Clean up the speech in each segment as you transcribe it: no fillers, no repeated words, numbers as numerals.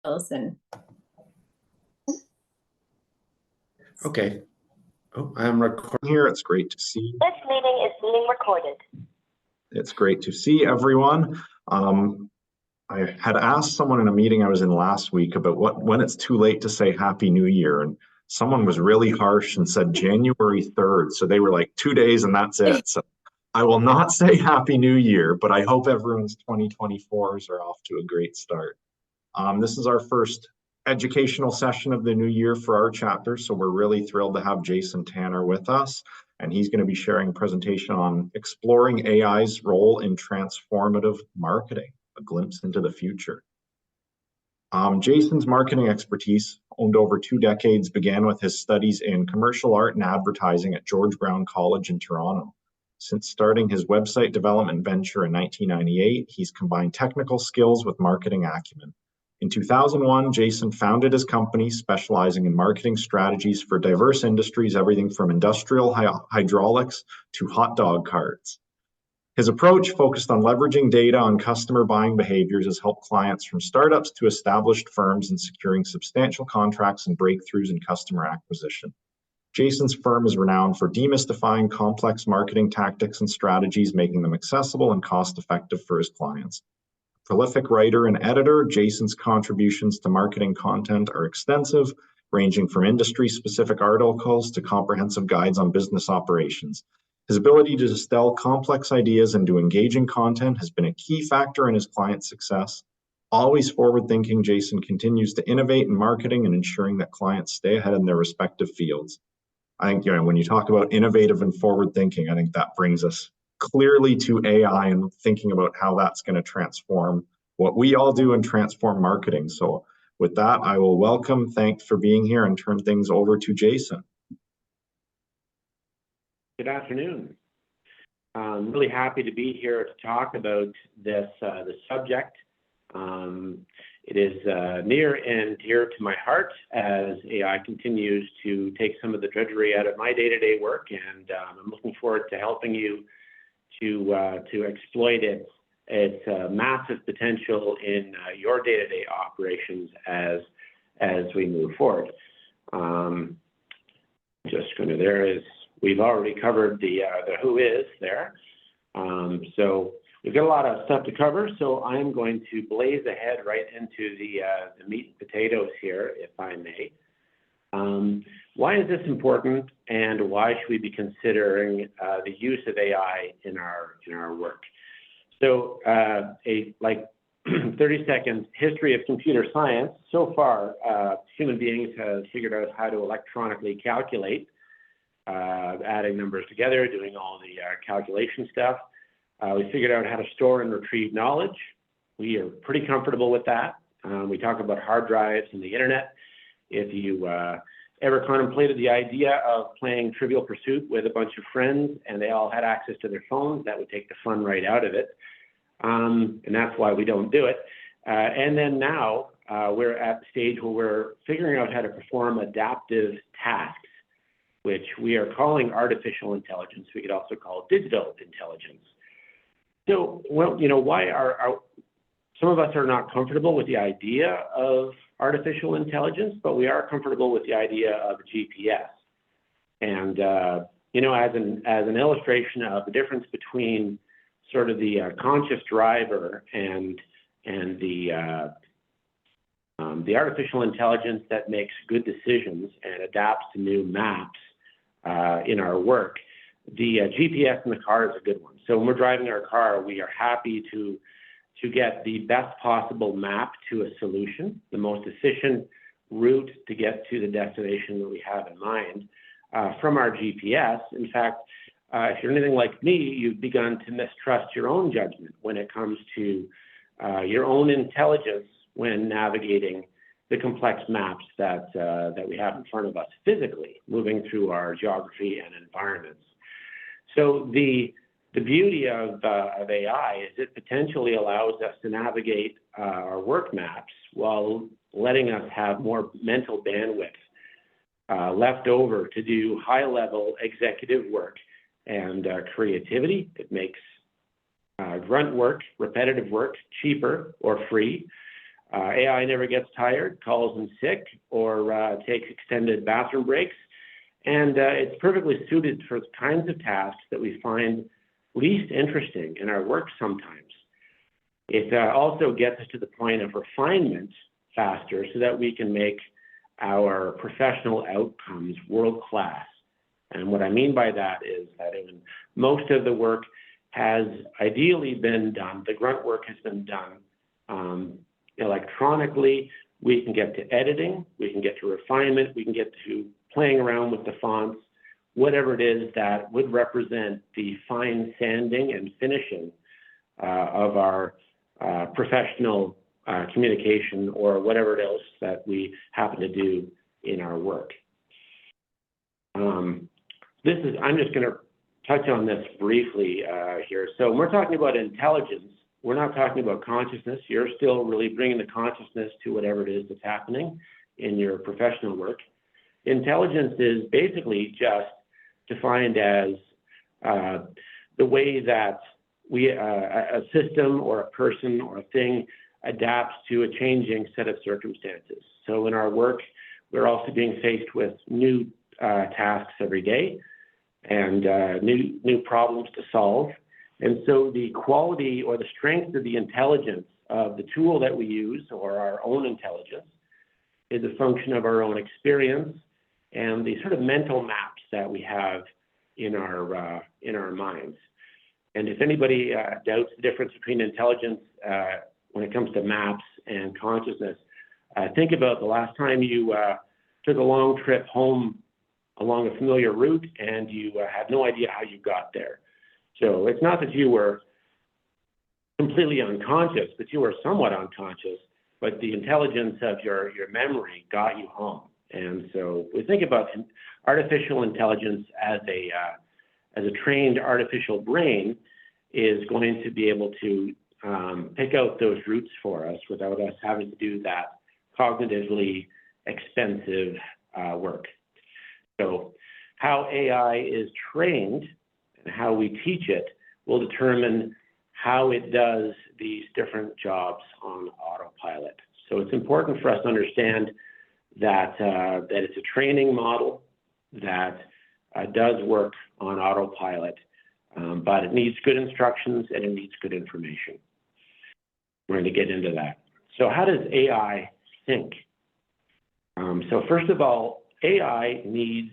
Listen. Okay. Oh, I'm recording here. It's great to see. This meeting is being recorded. It's great to see everyone. I had asked someone in a meeting I was in last week about when it's too late to say Happy New Year, and someone was really harsh and said January 3rd. So they were like 2 days and that's it. So I will not say Happy New Year, but I hope everyone's 2024s are off to a great start. This is our first educational session of the new year for our chapter, so we're really thrilled to have Jason Tanner with us, and he's going to be sharing a presentation on exploring AI's role in transformative marketing, a glimpse into the future. Jason's marketing expertise, owned over 2 decades, began with his studies in commercial art and advertising at George Brown College in Toronto. Since starting his website development venture in 1998, he's combined technical skills with marketing acumen. In 2001, Jason founded his company specializing in marketing strategies for diverse industries, everything from industrial hydraulics to hot dog carts. His approach focused on leveraging data on customer buying behaviors has helped clients from startups to established firms in securing substantial contracts and breakthroughs in customer acquisition. Jason's firm is renowned for demystifying complex marketing tactics and strategies, making them accessible and cost-effective for his clients. Prolific writer and editor, Jason's contributions to marketing content are extensive, ranging from industry-specific articles to comprehensive guides on business operations. His ability to distill complex ideas into engaging content has been a key factor in his clients' success. Always forward-thinking, Jason continues to innovate in marketing and ensuring that clients stay ahead in their respective fields. I think, when you talk about innovative and forward-thinking, I think that brings us clearly to AI and thinking about how that's going to transform what we all do and transform marketing. So with that, I will welcome, thanks for being here, and turn things over to Jason. Good afternoon. I'm really happy to be here to talk about this subject. It is near and dear to my heart as AI continues to take some of the drudgery out of my day-to-day work, and I'm looking forward to helping you to exploit its massive potential in your day-to-day operations as we move forward. We've already covered the who is there. So we've got a lot of stuff to cover, so I'm going to blaze ahead right into the meat and potatoes here, if I may. Why is this important, and why should we be considering the use of AI in our work? So, 30-second history of computer science. So far, human beings have figured out how to electronically calculate, adding numbers together, doing all the calculation stuff. We figured out how to store and retrieve knowledge. We are pretty comfortable with that. We talk about hard drives and the internet. If you ever contemplated the idea of playing Trivial Pursuit with a bunch of friends and they all had access to their phones, that would take the fun right out of it. And that's why we don't do it. And then now we're at the stage where we're figuring out how to perform adaptive tasks, which we are calling artificial intelligence. We could also call it digital intelligence. So, why are some of us are not comfortable with the idea of artificial intelligence, but we are comfortable with the idea of GPS. And, as an illustration of the difference between sort of the conscious driver and the artificial intelligence that makes good decisions and adapts to new maps in our work, the GPS in the car is a good one. So when we're driving our car, we are happy to get the best possible map to a solution, the most efficient route to get to the destination that we have in mind from our GPS. In fact, if you're anything like me, you've begun to mistrust your own judgment when it comes to your own intelligence when navigating the complex maps that we have in front of us physically, moving through our geography and environments. So the beauty of AI is it potentially allows us to navigate our work maps while letting us have more mental bandwidth left over to do high-level executive work and creativity. It makes grunt work, repetitive work, cheaper or free. AI never gets tired, calls in sick, or takes extended bathroom breaks. And it's perfectly suited for the kinds of tasks that we find least interesting in our work sometimes. It also gets us to the point of refinement faster so that we can make our professional outcomes world-class. And what I mean by that is that most of the work has ideally been done, the grunt work has been done electronically. We can get to editing, we can get to refinement, we can get to playing around with the fonts, whatever it is that would represent the fine sanding and finishing of our professional communication or whatever else that we happen to do in our work. I'm just going to touch on this briefly here. So when we're talking about intelligence, we're not talking about consciousness. You're still really bringing the consciousness to whatever it is that's happening in your professional work. Intelligence is basically just defined as the way that a system or a person or a thing adapts to a changing set of circumstances. So in our work, we're also being faced with new tasks every day and new problems to solve. And so the quality or the strength of the intelligence of the tool that we use, or our own intelligence, is a function of our own experience and the sort of mental maps that we have in our minds. And if anybody doubts the difference between intelligence when it comes to maps and consciousness, think about the last time you took a long trip home along a familiar route and you had no idea how you got there. So it's not that you were completely unconscious, but you were somewhat unconscious, but the intelligence of your memory got you home. And so we think about artificial intelligence as a trained artificial brain is going to be able to pick out those routes for us without us having to do that cognitively expensive work. So how AI is trained and how we teach it will determine how it does these different jobs on autopilot. So it's important for us to understand that it's a training model that does work on autopilot, but it needs good instructions and it needs good information. We're going to get into that. So how does AI think? So first of all, AI needs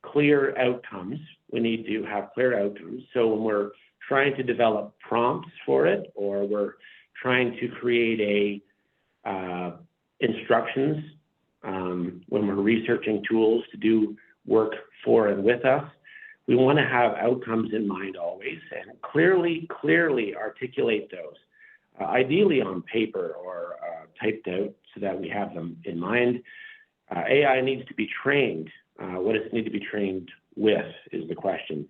clear outcomes. We need to have clear outcomes. So when we're trying to develop prompts for it, or we're trying to create instructions when we're researching tools to do work for and with us, we want to have outcomes in mind always and clearly articulate those, ideally on paper or typed out so that we have them in mind. AI needs to be trained. What does it need to be trained with is the question.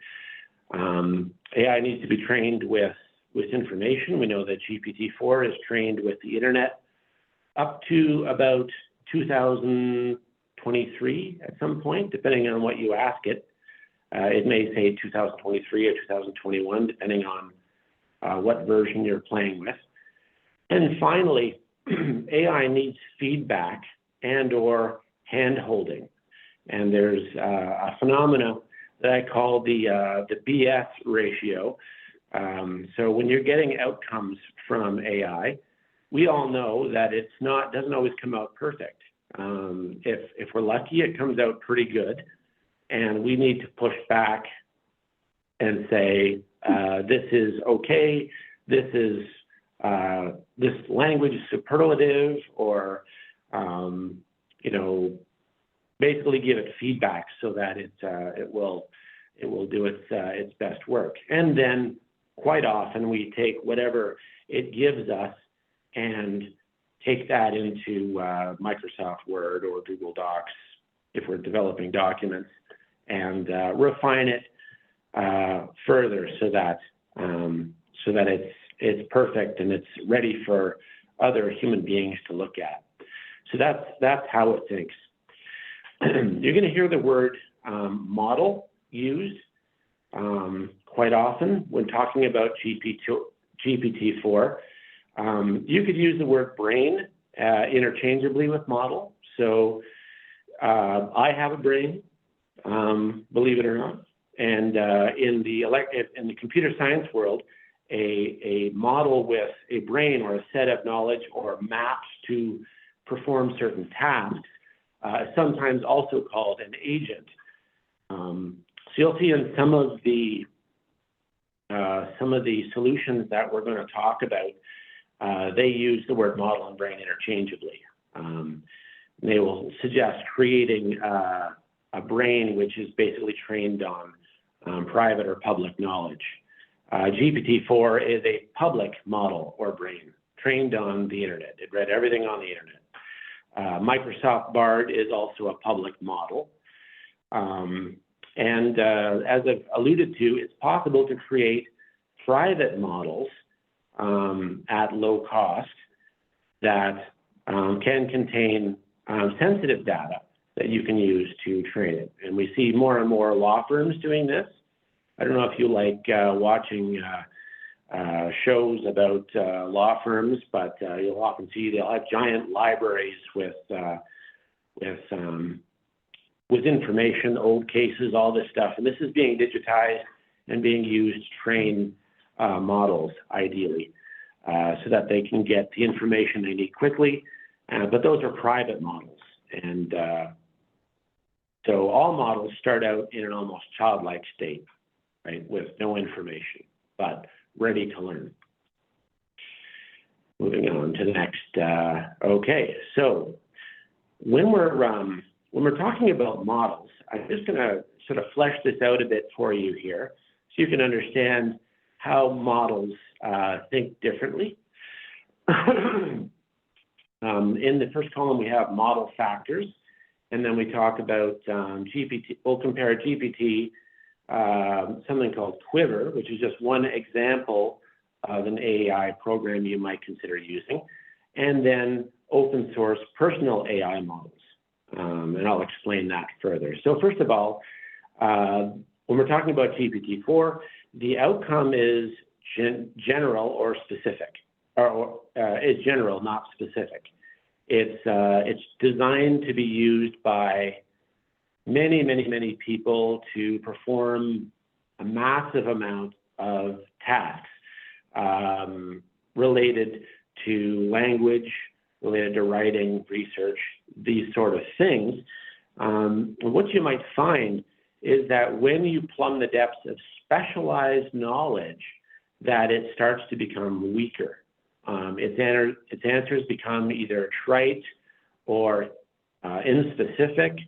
AI needs to be trained with information. We know that GPT-4 is trained with the internet up to about 2023 at some point, depending on what you ask it. It may say 2023 or 2021, depending on what version you're playing with. And finally, AI needs feedback and or hand-holding. And there's a phenomena that I call the BS ratio. So when you're getting outcomes from AI, we all know that doesn't always come out perfect. If we're lucky, it comes out pretty good, and we need to push back and say this is okay, this language is superlative, or basically give it feedback so that it will do its best work. And then quite often we take whatever it gives us and take that into Microsoft Word or Google Docs if we're developing documents, and refine it further so that it's perfect and it's ready for other human beings to look at. So that's how it thinks. You're going to hear the word model used quite often when talking about GPT-4. You could use the word brain interchangeably with model. So I have a brain, believe it or not. And in the computer science world, a model with a brain or a set of knowledge or maps to perform certain tasks is sometimes also called an agent. So you'll see in some of the solutions that we're going to talk about, they use the word model and brain interchangeably. They will suggest creating a brain which is basically trained on private or public knowledge. GPT-4 is a public model or brain trained on the internet. It read everything on the internet. Microsoft Bard is also a public model. And as I've alluded to, it's possible to create private models at low cost that can contain sensitive data that you can use to train it. And we see more and more law firms doing this. I don't know if you like watching shows about law firms, but you'll often see they'll have giant libraries with information, old cases, all this stuff. And this is being digitized and being used to train models, ideally, so that they can get the information they need quickly. But those are private models. And so all models start out in an almost childlike state, right, with no information, but ready to learn. Moving on to the next. Okay, so when we're talking about models, I'm just going to sort of flesh this out a bit for you here, so you can understand how models think differently. In the first column, we have model factors, and then we talk about GPT. We'll compare GPT, something called Quiver, which is just one example of an AI program you might consider using, and then open source personal AI models. And I'll explain that further. So first of all, when we're talking about GPT-4, the outcome is general or specific, or is general, not specific. It's designed to be used by many people to perform a massive amount of tasks related to language, related to writing, research, these sort of things. What you might find is that when you plumb the depths of specialized knowledge, that it starts to become weaker. Its answers become either trite or nonspecific.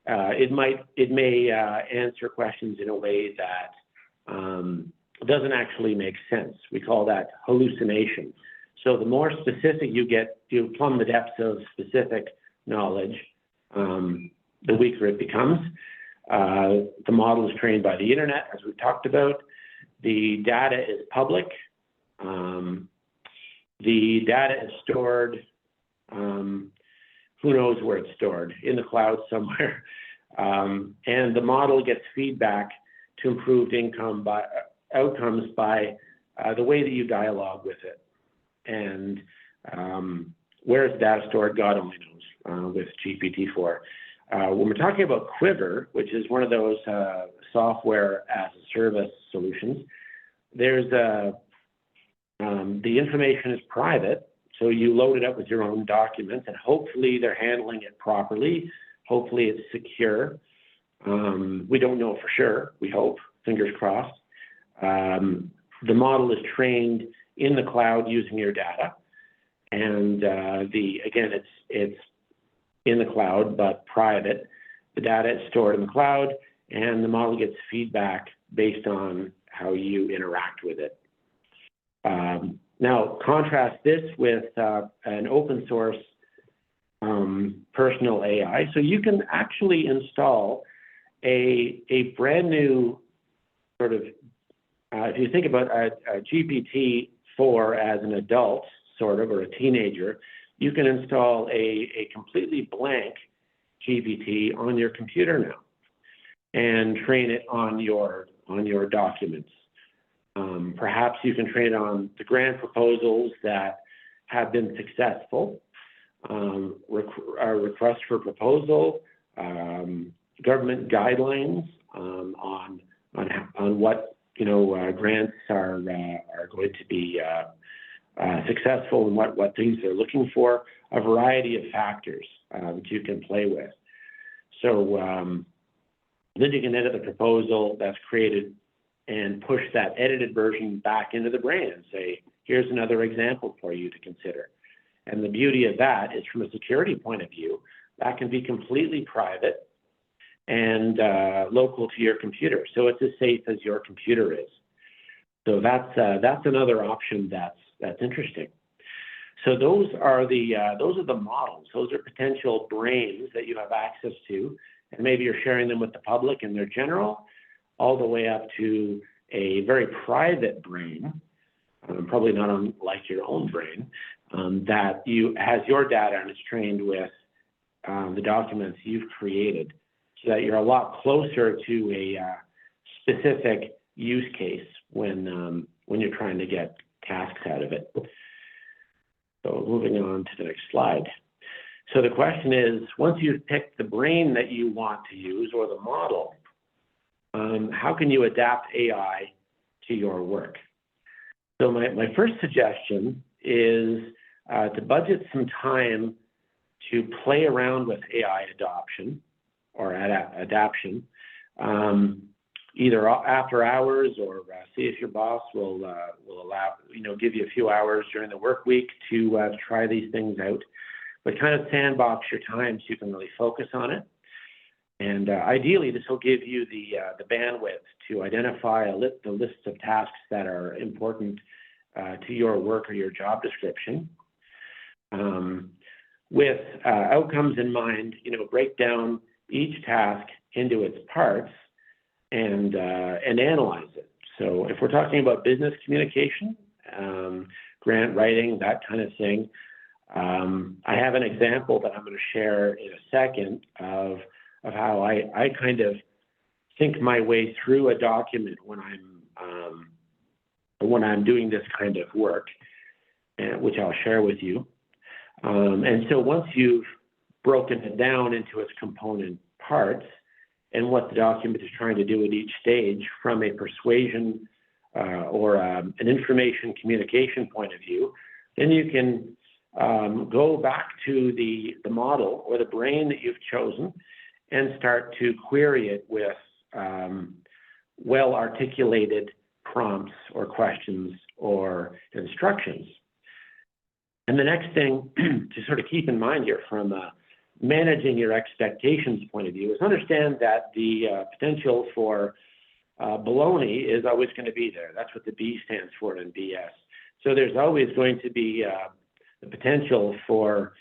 It may answer questions in a way that doesn't actually make sense. We call that hallucination. So the more specific you get, you plumb the depths of specific knowledge, the weaker it becomes. The model is trained by the internet, as we talked about. The data is public. The data is stored. Who knows where it's stored? In the cloud somewhere. And the model gets feedback to improved outcomes by the way that you dialogue with it. And where is the data stored? God only knows with GPT-4. When we're talking about Quiver, which is one of those software as a service solutions, there's the information is private, so you load it up with your own documents, and hopefully they're handling it properly. Hopefully it's secure. We don't know for sure. We hope, fingers crossed. The model is trained in the cloud using your data, and again, it's in the cloud but private. The data is stored in the cloud, and the model gets feedback based on how you interact with it. Now, contrast this with an open source personal AI. So you can actually install a brand new sort of, if you think about a GPT-4 as an adult, sort of, or a teenager, you can install a completely blank GPT on your computer now and train it on your on your documents. Perhaps you can train on the grant proposals that have been successful, request for proposal, government guidelines on what grants are going to be successful and what things they're looking for, a variety of factors that you can play with. So then you can edit the proposal that's created and push that edited version back into the brain and say, here's another example for you to consider. And the beauty of that is, from a security point of view, that can be completely private and local to your computer. So it's as safe as your computer is. So that's another option that's interesting. So those are the models. Those are potential brains that you have access to, and maybe you're sharing them with the public in their general, all the way up to a very private brain, probably not unlike your own brain, that has your data and is trained with the documents you've created, so that you're a lot closer to a specific use case when you're trying to get tasks out of it. So moving on to the next slide. So the question is, once you've picked the brain that you want to use or the model, how can you adapt AI to your work? So my first suggestion is to budget some time to play around with AI adoption or adaption, either after hours or see if your boss will allow, give you a few hours during the work week to try these things out, but kind of sandbox your time so you can really focus on it. And ideally, this will give you the bandwidth to identify the list of tasks that are important to your work or your job description. With outcomes in mind, break down each task into its parts and analyze it. So if we're talking about business communication, grant writing, that kind of thing, I have an example that I'm going to share in a second of how I kind of think my way through a document when I'm doing this kind of work, which I'll share with you. And so once you've broken it down into its component parts and what the document is trying to do at each stage from a persuasion or an information communication point of view, then you can go back to the model or the brain that you've chosen and start to query it with well-articulated prompts or questions or instructions. And the next thing to sort of keep in mind here from managing your expectations point of view is understand that the potential for baloney is always going to be there. That's what the B stands for in BS. So there's always going to be the potential for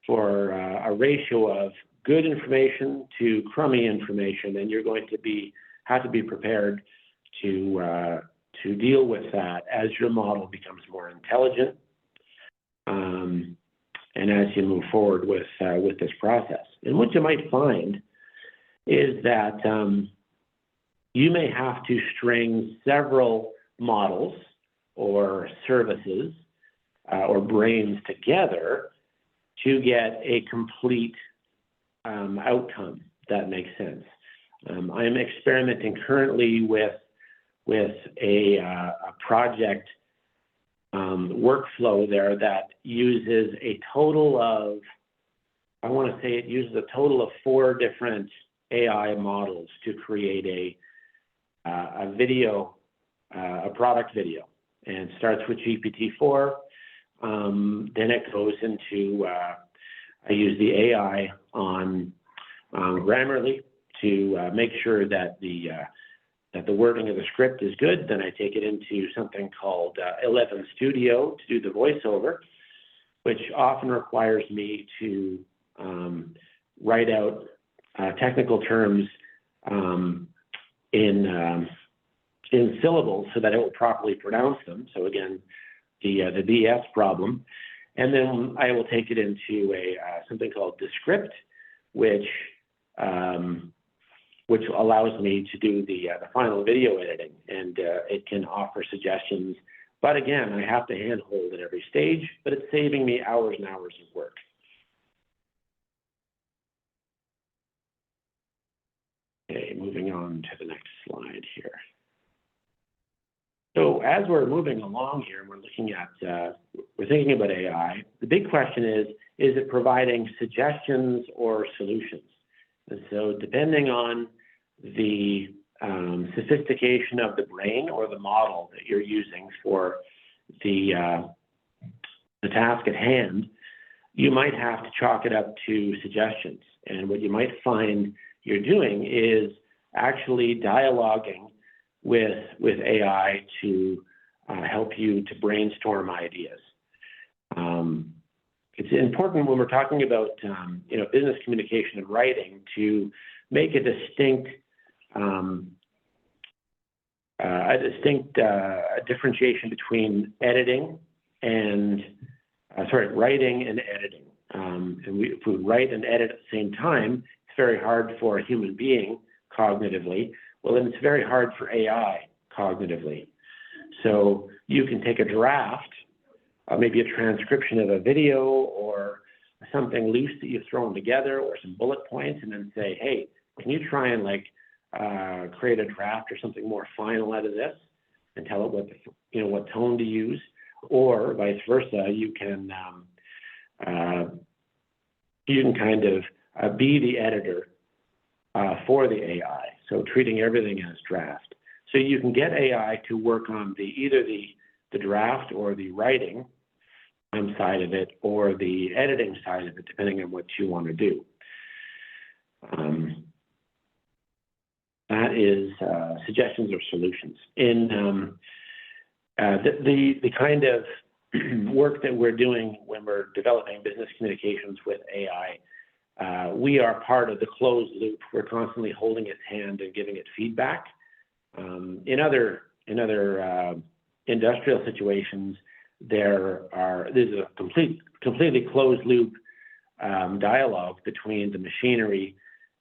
a ratio of good information to crummy information, and you're going to have to be prepared to deal with that as your model becomes more intelligent, and as you move forward with this process. And what you might find is that you may have to string several models or services or brains together to get a complete outcome that makes sense. I'm experimenting currently with a project workflow there that uses a total of, I want to say it uses a total of 4 different AI models to create a video, a product video, and starts with GPT-4. Then it goes into, I use the AI on Grammarly to make sure that the wording of the script is good. Then I take it into something called 11 Studio to do the voiceover, which often requires me to write out technical terms in syllables so that it will properly pronounce them. So again, the BS problem. And then I will take it into something called Descript, which which allows me to do the final video editing, and it can offer suggestions. But again, I have to handhold at every stage, but it's saving me hours and hours of work. Okay, moving on to the next slide here. So as we're moving along here, we're looking at, we're thinking about AI. The big question is it providing suggestions or solutions? And so depending on the sophistication of the brain or the model that you're using for the task at hand, you might have to chalk it up to suggestions. And what you might find you're doing is actually dialoguing with AI to help you to brainstorm ideas. It's important when we're talking about business communication and writing to make a distinct differentiation between editing and writing and editing. If we write and edit at the same time, it's very hard for a human being cognitively. Well, then it's very hard for AI cognitively. So you can take a draft, maybe a transcription of a video or something loose that you've thrown together or some bullet points, and then say, hey, can you try and create a draft or something more final out of this, and tell it what tone to use, or vice versa. You can kind of be the editor for the AI, so treating everything as draft. So you can get AI to work on either the draft or the writing side of it, or the editing side of it, depending on what you want to do. That is suggestions or solutions. In the kind of work that we're doing when we're developing business communications with AI, we are part of the closed loop. We're constantly holding its hand and giving it feedback. In other industrial situations, there's a completely closed loop dialogue between the machinery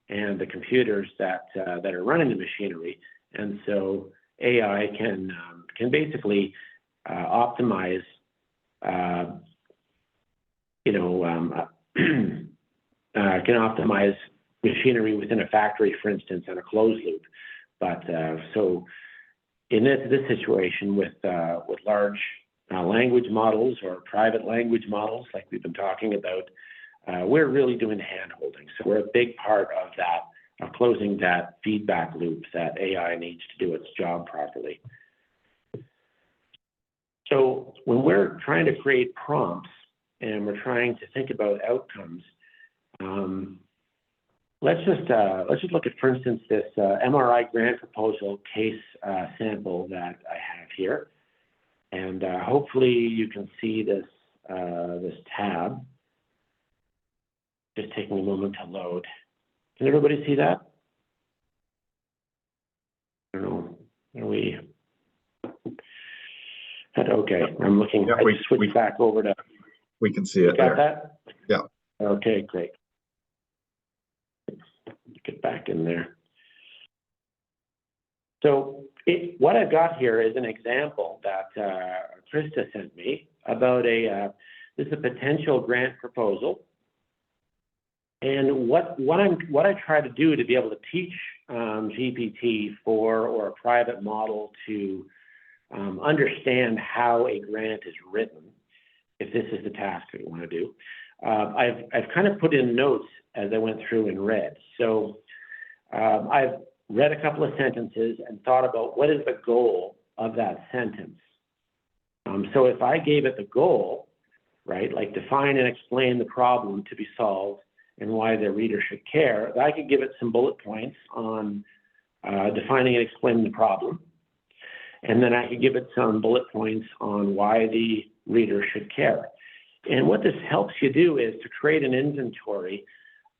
and the computers that are running the machinery, and so AI can basically optimize, can optimize machinery within a factory, for instance, in a closed loop. But so in this situation with large language models or private language models, like we've been talking about, we're really doing the hand-holding. So we're a big part of that, of closing that feedback loop that AI needs to do its job properly. So when we're trying to create prompts and we're trying to think about outcomes, let's just look at, for instance, this MRI grant proposal case sample that I have here, and hopefully you can see this tab. Just taking a moment to load. Can everybody see that? I don't know. Are we? Okay, I'm looking. Yeah, I just switched back over to. We can see it. Got that? Yeah. Okay, great. Get back in there. So what I've got here is an example that Krista sent me about this is a potential grant proposal. And what I try to do to be able to teach GPT-4 or a private model to understand how a grant is written, if this is the task that you want to do, I've kind of put in notes as I went through and read. So I've read a couple of sentences and thought about what is the goal of that sentence. So if I gave it the goal, right, like define and explain the problem to be solved and why the reader should care, I could give it some bullet points on defining and explaining the problem. And then I could give it some bullet points on why the reader should care. And what this helps you do is to create an inventory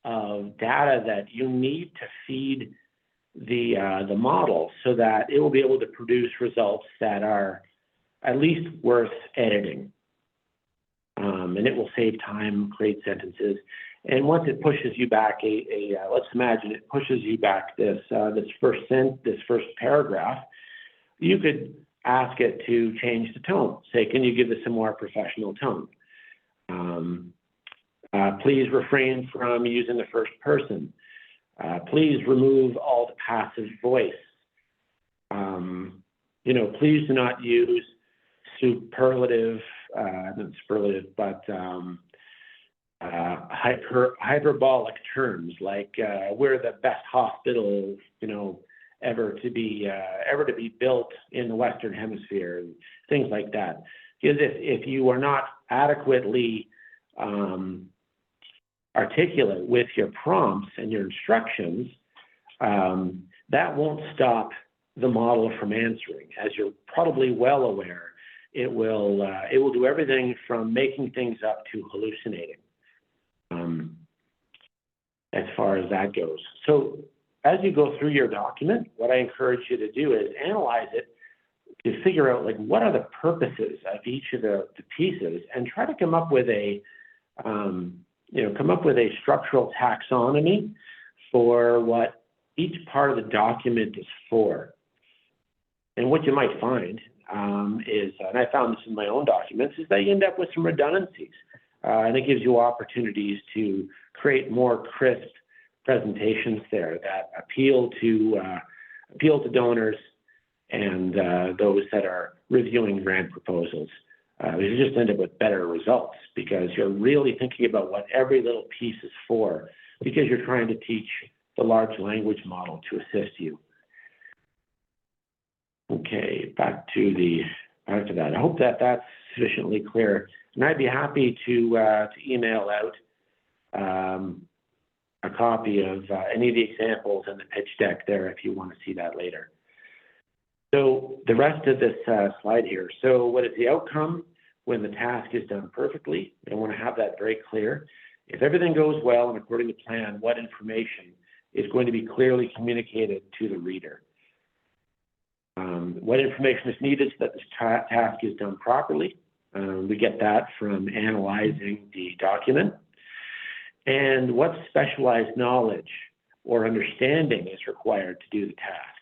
of data that you need to feed the model so that it will be able to produce results that are at least worth editing. and it will save time, create sentences. And once it pushes you back, let's imagine it pushes you back this first paragraph, you could ask it to change the tone. Say, can you give this a more professional tone? Please refrain from using the first person. Please remove all the passive voice. Please do not use superlative, not superlative, but hyperbolic terms like we're the best hospital, ever to be built in the Western Hemisphere, and things like that. Because if you are not adequately articulate with your prompts and your instructions, that won't stop the model from answering. As you're probably well aware, it will do everything from making things up to hallucinating, as far as that goes. So as you go through your document, what I encourage you to do is analyze it to figure out what are the purposes of each of the pieces, and try to come up with a structural taxonomy for what each part of the document is for. And what you might find is, and I found this in my own documents, is that you end up with some redundancies. And it gives you opportunities to create more crisp presentations there that appeal to donors and those that are reviewing grant proposals. You just end up with better results because you're really thinking about what every little piece is for, because you're trying to teach the large language model to assist you. Okay, back to that. I hope that that's sufficiently clear, and I'd be happy to email out a copy of any of the examples in the pitch deck there if you want to see that later. So the rest of this slide here. So what is the outcome when the task is done perfectly? I want to have that very clear. If everything goes well and according to plan, what information is going to be clearly communicated to the reader? What information is needed so that this task is done properly? We get that from analyzing the document. And what specialized knowledge or understanding is required to do the task?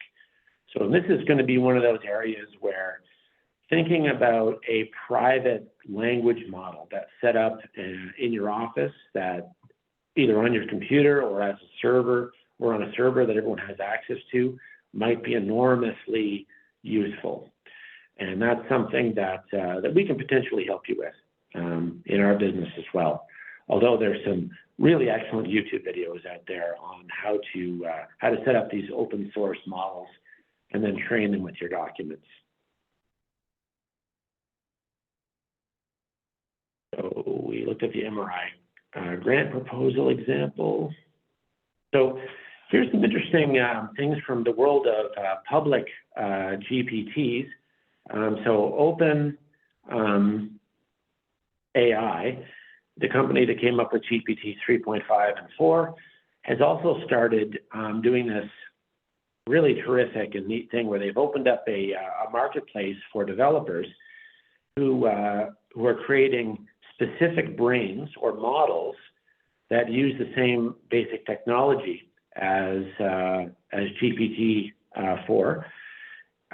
So this is going to be one of those areas where thinking about a private language model that's set up in your office, that either on your computer or as a server or on a server that everyone has access to, might be enormously useful. And that's something that we can potentially help you with in our business as well. Although there's some really excellent YouTube videos out there on how to set up these open source models and then train them with your documents. So we looked at the MRI grant proposal example. So here's some interesting things from the world of public GPTs. So Open AI, the company that came up with GPT 3.5 and 4, has also started doing this really terrific and neat thing where they've opened up a marketplace for developers who are creating specific brains or models that use the same basic technology as GPT 4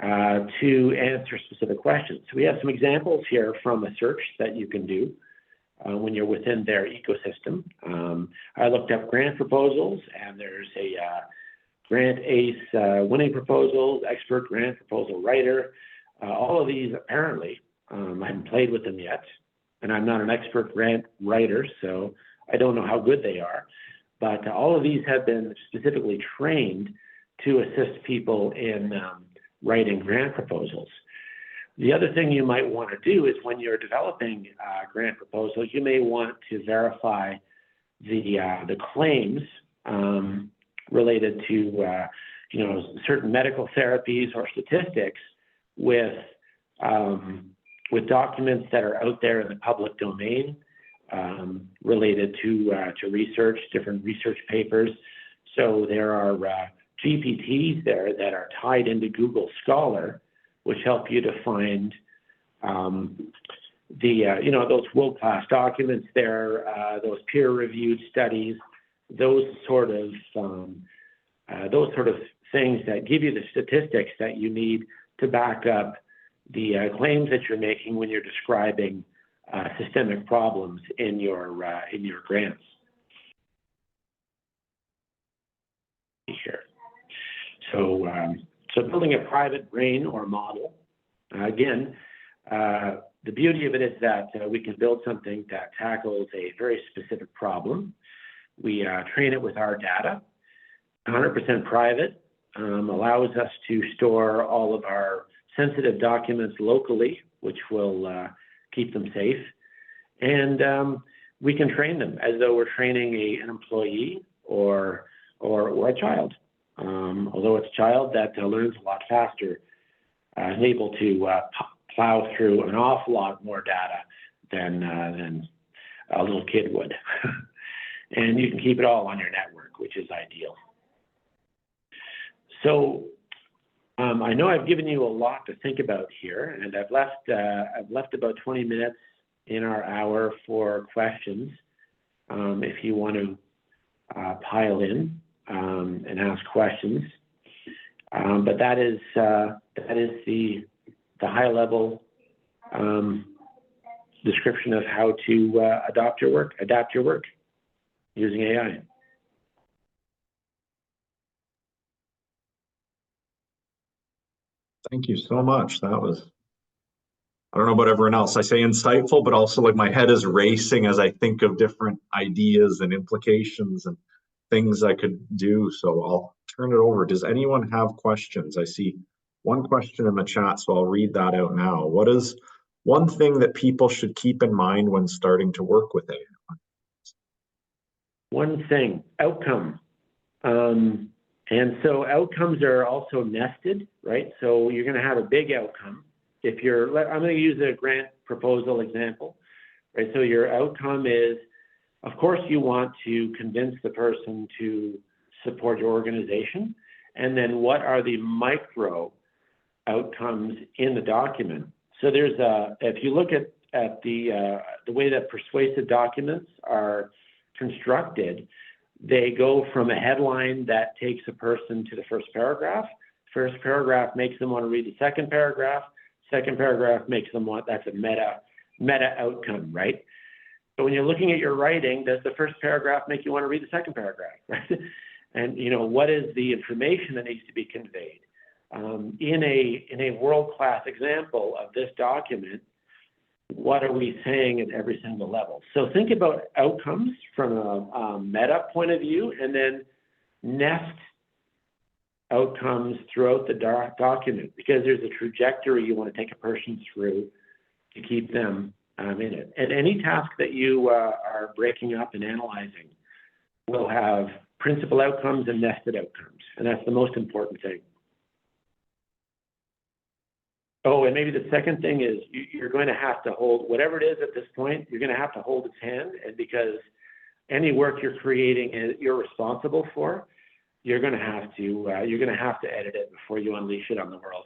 to answer specific questions. So we have some examples here from a search that you can do when you're within their ecosystem. I looked up grant proposals, and there's a grant ace winning proposals, expert grant proposal writer. All of these apparently, I haven't played with them yet, and I'm not an expert grant writer, so I don't know how good they are. But all of these have been specifically trained to assist people in writing grant proposals. The other thing you might want to do is when you're developing grant proposals, you may want to verify the claims related to certain medical therapies or statistics with documents that are out there in the public domain related to research, different research papers. So there are GPTs there that are tied into Google Scholar, which help you to find those world-class documents there, those peer-reviewed studies, those sort of things that give you the statistics that you need to back up the claims that you're making when you're describing systemic problems in your grants. Here. So building a private brain or model, again, the beauty of it is that we can build something that tackles a very specific problem. We train it with our data, 100% private, allows us to store all of our sensitive documents locally, which will keep them safe. And we can train them as though we're training an employee or a child. Although it's a child that learns a lot faster, is able to plow through an awful lot more data than a little kid would. And you can keep it all on your network, which is ideal. So I know I've given you a lot to think about here, and I've left about 20 minutes in our hour for questions. If you want to pile in and ask questions, but that is the high level description of how to adapt your work using AI. Thank you so much. That was, I don't know about everyone else, I say insightful, but also like my head is racing as I think of different ideas and implications and things I could do. So I'll turn it over. Does anyone have questions? I see one question in the chat, so I'll read that out now. What is one thing that people should keep in mind when starting to work with AI? One thing, outcome. And so outcomes are also nested, right? So you're going to have a big outcome. I'm going to use a grant proposal example, right? So your outcome is, of course, you want to convince the person to support your organization. And then what are the micro outcomes in the document? So if you look at the way that persuasive documents are constructed, they go from a headline that takes a person to the first paragraph. First paragraph makes them want to read the second paragraph. Second paragraph makes them want, that's a meta outcome, right? So when you're looking at your writing, does the first paragraph make you want to read the second paragraph, right? And what is the information that needs to be conveyed? In a world-class example of this document, what are we saying at every single level? So think about outcomes from a meta point of view, and then nest outcomes throughout the document, because there's a trajectory you want to take a person through to keep them in it. And any task that you are breaking up and analyzing will have principal outcomes and nested outcomes, and that's the most important thing. Oh, and maybe the second thing is you're going to have to hold, whatever it is at this point, you're going to have to hold its hand, and because any work you're creating and you're responsible for, you're going to have to edit it before you unleash it on the world.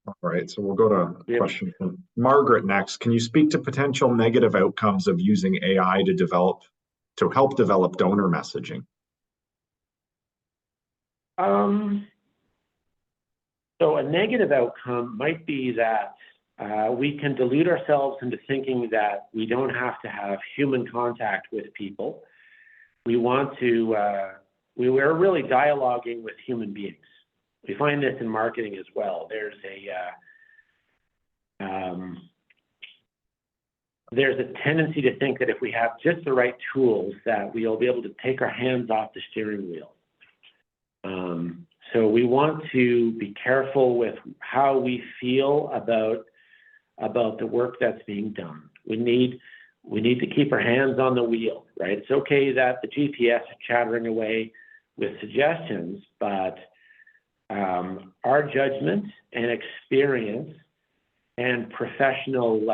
All right, so we'll go to a question from Margaret next. Can you speak to potential negative outcomes of using AI to help develop donor messaging? So a negative outcome might be that we can delude ourselves into thinking that we don't have to have human contact with people. We want to, we're really dialoguing with human beings. We find this in marketing as well. There's a tendency to think that if we have just the right tools, that we'll be able to take our hands off the steering wheel. So we want to be careful with how we feel about the work that's being done. We need to keep our hands on the wheel, right? It's okay that the GPS is chattering away with suggestions, but our judgment and experience and professional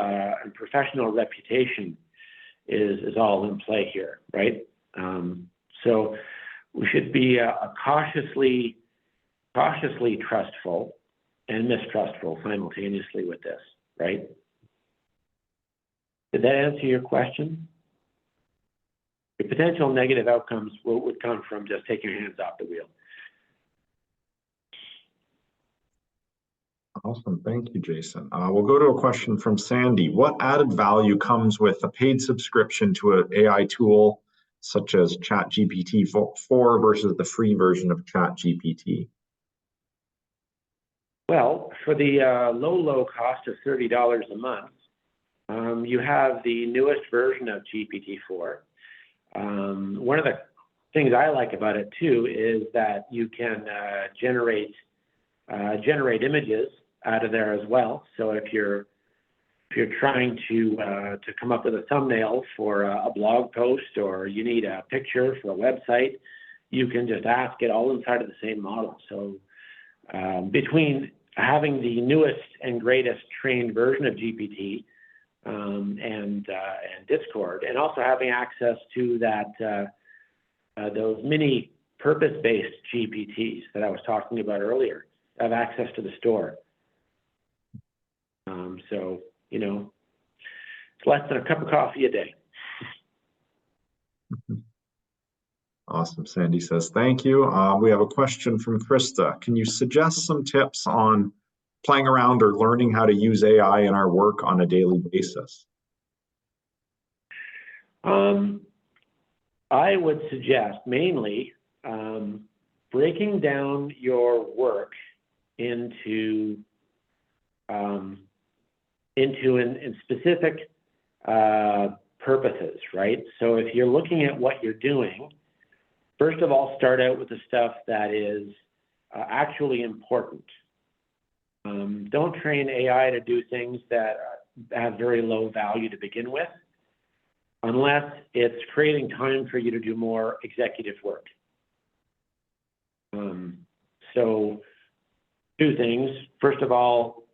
reputation is all in play here, right? So we should be cautiously trustful and mistrustful simultaneously with this, right? Did that answer your question? The potential negative outcomes would come from just taking your hands off the wheel. Awesome. Thank you, Jason. We'll go to a question from Sandy. What added value comes with a paid subscription to an AI tool such as ChatGPT 4 versus the free version of ChatGPT? Well, for the low cost of $30 a month, you have the newest version of GPT-4. One of the things I like about it too is that you can generate images out of there as well. So if you're trying to come up with a thumbnail for a blog post, or you need a picture for a website, you can just ask it all inside of the same model. So between having the newest and greatest trained version of GPT and Discord, and also having access to those mini purpose-based GPTs that I was talking about earlier, have access to the store. So, you know, it's less than a cup of coffee a day. Awesome. Sandy says, thank you. We have a question from Krista. Can you suggest some tips on playing around or learning how to use AI in our work on a daily basis? I would suggest mainly breaking down your work into in specific purposes, right? So if you're looking at what you're doing, first of all, start out with the stuff that is actually important. Don't train AI to do things that have very low value to begin with, unless it's creating time for you to do more executive work. So two things. First of all,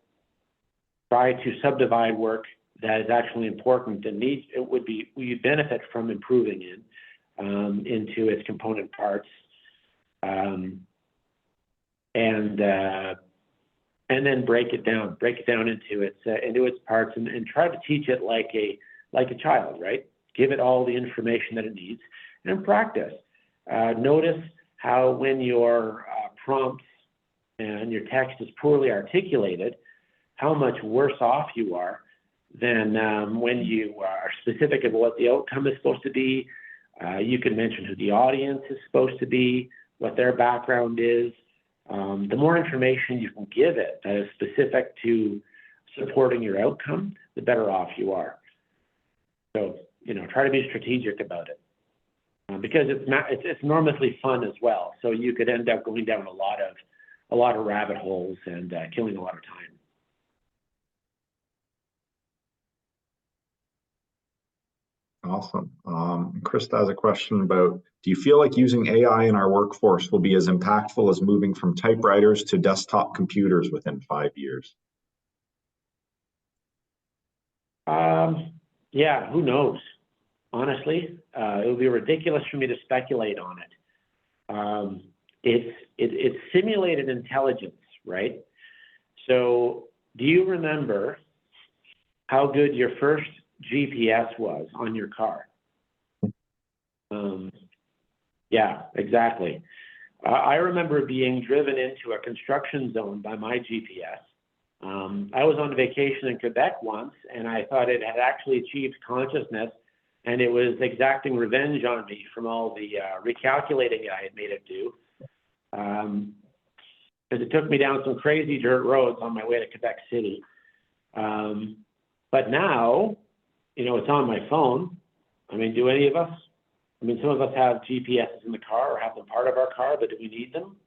try to subdivide work that is actually important and we benefit from improving in into its component parts, and then break it down into its parts, and try to teach it like a child, right? Give it all the information that it needs, and practice. Notice how when your prompts and your text is poorly articulated, how much worse off you are than when you are specific of what the outcome is supposed to be. You can mention who the audience is supposed to be, what their background is. The more information you can give it that is specific to supporting your outcome, the better off you are. So, you know, try to be strategic about it, because it's enormously fun as well. So you could end up going down a lot of rabbit holes and killing a lot of time. Awesome. Krista has a question about, do you feel like using AI in our workforce will be as impactful as moving from typewriters to desktop computers within 5 years? Yeah, who knows? Honestly, it would be ridiculous for me to speculate on it. It's simulated intelligence, right? So do you remember how good your first GPS was on your car? Yeah, exactly. I remember being driven into a construction zone by my GPS. I was on vacation in Quebec once, and I thought it had actually achieved consciousness, and it was exacting revenge on me from all the recalculating I had made it do. Because it took me down some crazy dirt roads on my way to Quebec City. But now, you know, it's on my phone. I mean, do any of us? I mean, some of us have GPSs in the car or have them part of our car, but do we need them?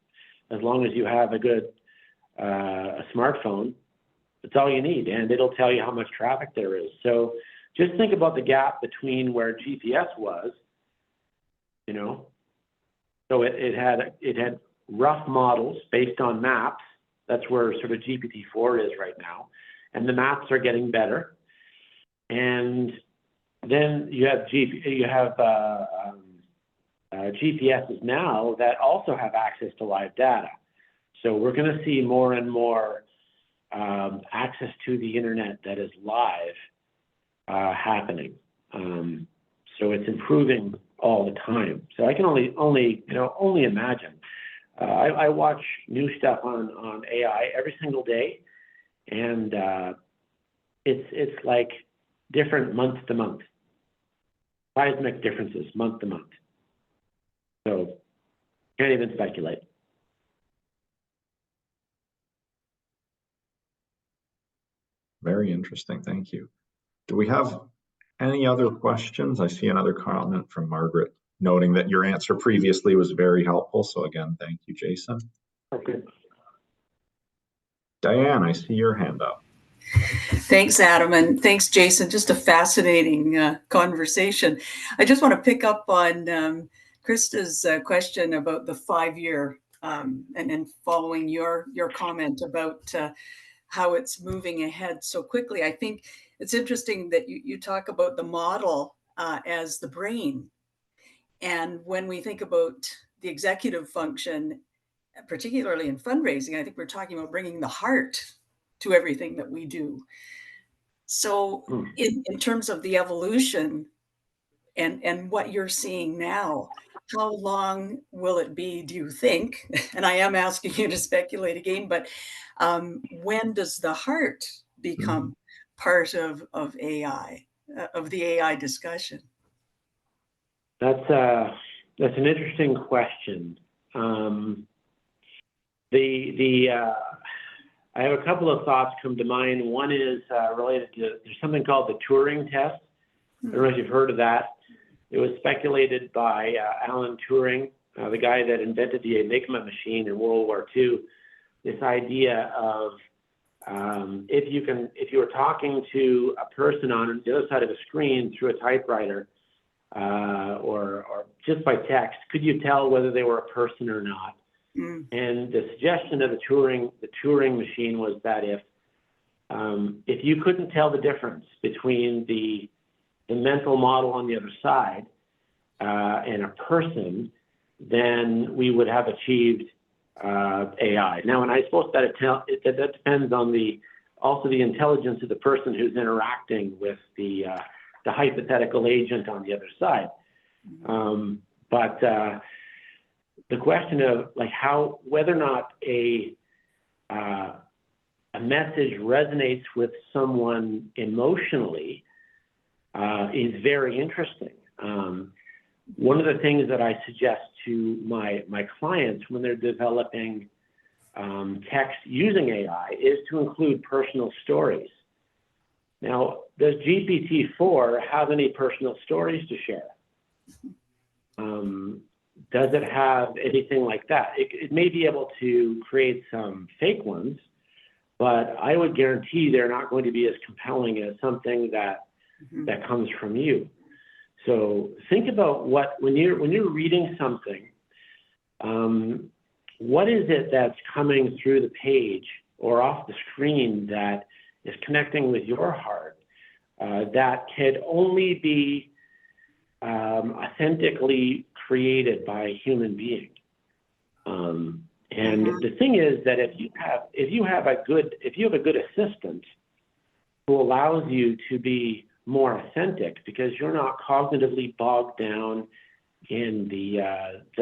As long as you have a good a smartphone, that's all you need, and it'll tell you how much traffic there is. So just think about the gap between where GPS was, you know. So it had rough models based on maps. That's where sort of GPT-4 is right now, and the maps are getting better. And then you have GPSs now that also have access to live data. So we're going to see more and more access to the internet that is live happening. So it's improving all the time. So I can only imagine. I watch new stuff on AI every single day, and it's like different month to month, seismic differences month to month. So can't even speculate. Very interesting. Thank you. Do we have any other questions? I see another comment from Margaret noting that your answer previously was very helpful. So again, thank you, Jason. Okay. Diane, I see your hand up. Thanks, Adam, and thanks, Jason. Just a fascinating conversation. I just want to pick up on Krista's question about the 5-year, and following your comment about how it's moving ahead so quickly. I think it's interesting that you talk about the model as the brain. And when we think about the executive function, particularly in fundraising, I think we're talking about bringing the heart to everything that we do. So in terms of the evolution and what you're seeing now, how long will it be, do you think? And I am asking you to speculate again, but when does the heart become part of AI, of the AI discussion? That's an interesting question. I have a couple of thoughts come to mind. One is related to, there's something called the Turing test. I don't know if you've heard of that. It was speculated by Alan Turing, the guy that invented the Enigma machine in World War II. This idea of if you were talking to a person on the other side of a screen through a typewriter or just by text, could you tell whether they were a person or not? And the suggestion of the Turing machine was that if you couldn't tell the difference between the mental model on the other side and a person, then we would have achieved AI. Now, and I suppose that that depends on also the intelligence of the person who's interacting with the hypothetical agent on the other side. But the question of like whether or not a message resonates with someone emotionally is very interesting. One of the things that I suggest to my clients when they're developing text using AI is to include personal stories. Now, does GPT-4 have any personal stories to share? Does it have anything like that? It may be able to create some fake ones, but I would guarantee they're not going to be as compelling as something that comes from you. So think about when you're reading something, what is it that's coming through the page or off the screen that is connecting with your heart that could only be authentically created by a human being. And the thing is that if you have a good assistant who allows you to be more authentic because you're not cognitively bogged down in the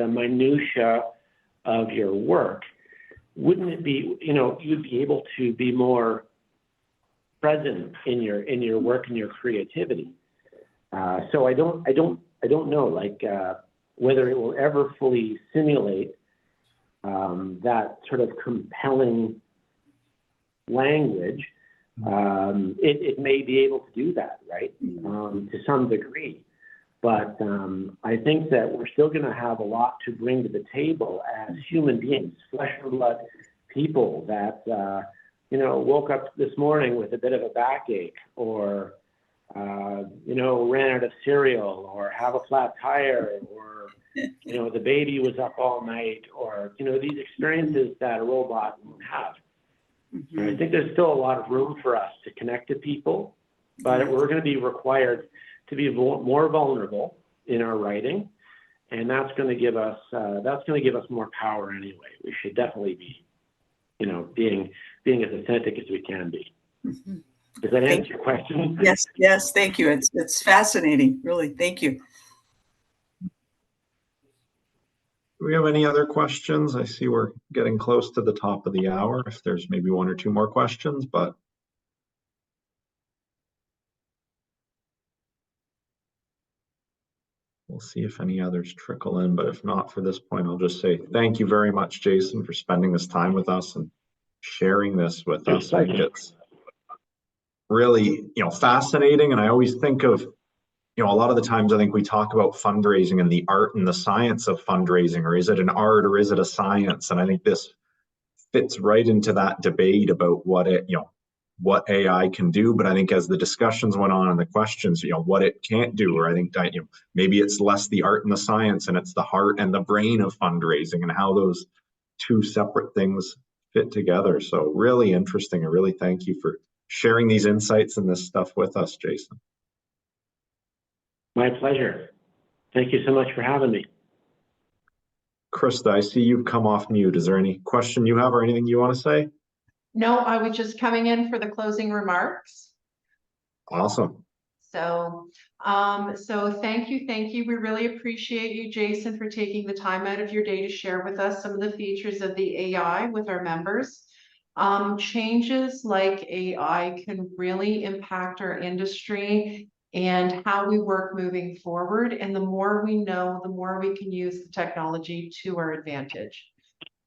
minutia of your work, wouldn't it be, you'd be able to be more present in your work and your creativity. So I don't know, like whether it will ever fully simulate that sort of compelling language. It may be able to do that, right, to some degree. But I think that we're still going to have a lot to bring to the table as human beings, flesh and blood people that, woke up this morning with a bit of a backache or, ran out of cereal or have a flat tire or, the baby was up all night or, these experiences that a robot won't have. And I think there's still a lot of room for us to connect to people, but we're going to be required to be more vulnerable in our writing, and that's going to give us more power anyway. We should definitely be being as authentic as we can be. Mhm. Does that answer your question? Yes, thank you. It's fascinating, really. Thank you. Do we have any other questions? I see we're getting close to the top of the hour. If there's maybe one or two more questions, but we'll see if any others trickle in. But if not, for this point, I'll just say thank you very much, Jason, for spending this time with us and sharing this with us. I think it's really, fascinating. And I always think of, a lot of the times I think we talk about fundraising and the art and the science of fundraising, or is it an art or is it a science? And I think this fits right into that debate about what AI can do. But I think as the discussions went on and the questions, what it can't do, or I think maybe it's less the art and the science and it's the heart and the brain of fundraising and how those two separate things fit together. So really interesting. I really thank you for sharing these insights and this stuff with us, Jason. My pleasure. Thank you so much for having me. Krista, I see you've come off mute. Is there any question you have or anything you want to say? No, I was just coming in for the closing remarks. Awesome. So thank you. We really appreciate you, Jason, for taking the time out of your day to share with us some of the features of the AI with our members. Changes like AI can really impact our industry and how we work moving forward. And the more we know, the more we can use the technology to our advantage.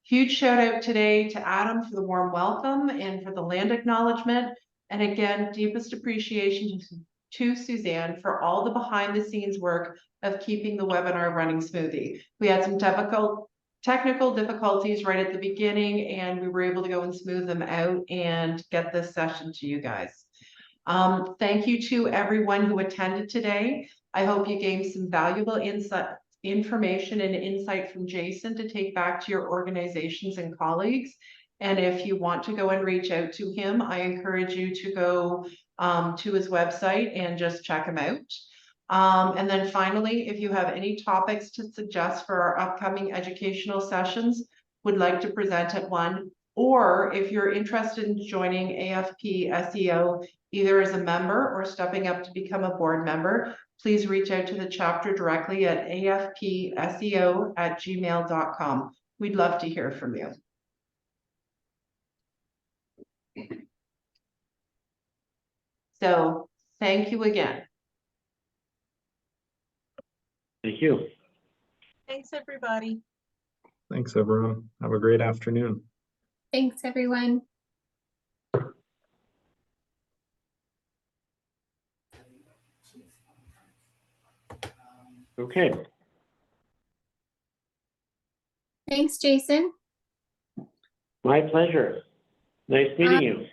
Huge shout out today to Adam for the warm welcome and for the land acknowledgement. And again, deepest appreciation to Suzanne for all the behind the scenes work of keeping the webinar running smoothly. We had some technical difficulties right at the beginning, and we were able to go and smooth them out and get this session to you guys. Thank you to everyone who attended today. I hope you gained some valuable information and insight from Jason to take back to your organizations and colleagues. And if you want to go and reach out to him, I encourage you to go to his website and just check him out. And then finally, if you have any topics to suggest for our upcoming educational sessions, would like to present at one, or if you're interested in joining AFP SEO, either as a member or stepping up to become a board member, please reach out to the chapter directly at afpseo@gmail.com. We'd love to hear from you. So thank you again. Thank you. Thanks, everybody. Thanks, everyone. Have a great afternoon. Thanks, everyone. Okay. Thanks, Jason. My pleasure. Nice meeting you.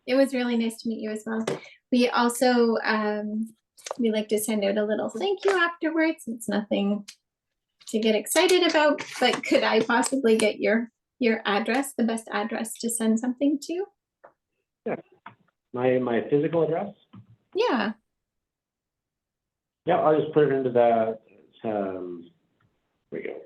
It was really nice to meet you as well. We also, we like to send out a little thank you afterwards. It's nothing to get excited about, but could I possibly get your address, the best address to send something to? Yeah. My physical address? Yeah. Yeah, I'll just put it into the, here we go.